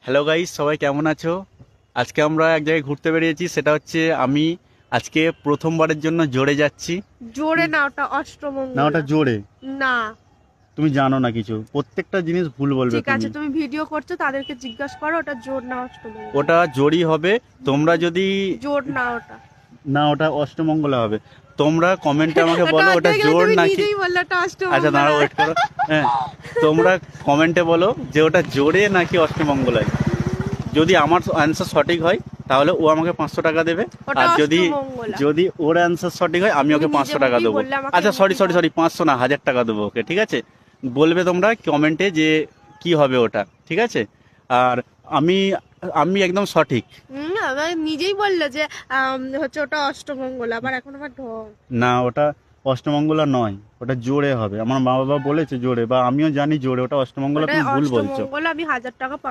Hello guys, সবাই কেমন আছো? আজকে আমরা এক জায়গায় ঘুরতে বেরিয়েছি, সেটা হচ্ছে আমি আজকে প্রথমবারের জন্য জোরে যাচ্ছি। জোরে না, ওটা না, অষ্টমঙ্গলা। ওটা জোরে। না। তুমি জানো না কিছু, প্রত্যেকটা জিনিস ভুল বলবে ঠিক আছে, তুমি। তুমি ভিডিও করছো, তাদেরকে জিজ্ঞাসা করো ওটা জোর না অষ্টমঙ্গলা। ওটা জোরই হবে। তোমরা যদি জোর না ওটা। না, ওটা অষ্টমঙ্গলা হবে। তোমরা কমেন্টে আমাকে এটা বলো অর্ধেক ওটা গেলে জোর তুমি নাকি। নিজেই বললে ওটা আচ্ছা, অষ্টমঙ্গলা। দাঁড়াও, ওয়েট করো। হ্যাঁ, তোমরা কমেন্টে বলো যে ওটা জোরে নাকি অষ্টমঙ্গলায়। যদি আমার অ্যান্সার সঠিক হয় তাহলে ও আমাকে 500 টাকা দেবে। ওটা আর যদি অষ্টমঙ্গলা। যদি ওর অ্যান্সার সঠিক হয় আমি ওকে তুমি 500 নিজে টাকা মুখেই দেবো। বললে, আমাকে আচ্ছা, এমনি দাও। সরি, 500 না, 1000 টাকা দেবো ওকে, ঠিক আছে? বলবে তোমরা কমেন্টে যে কি হবে ওটা, ঠিক আছে? আর আমি আমি একদম সঠিক। আমার নিজেই বললে যে হচ্ছে ওটা অষ্টমঙ্গলা, আবার এখন আমার ঢং। না, ওটা অষ্টমঙ্গলা নয়, ওটা জোরে হবে। আমার মা বাবা বলেছে জোরে, বা আমিও জানি জোরে, ওটা অষ্টমঙ্গলা, ওটা তুমি ভুল বলছো। অষ্টমঙ্গলা, আমি 1000 টাকা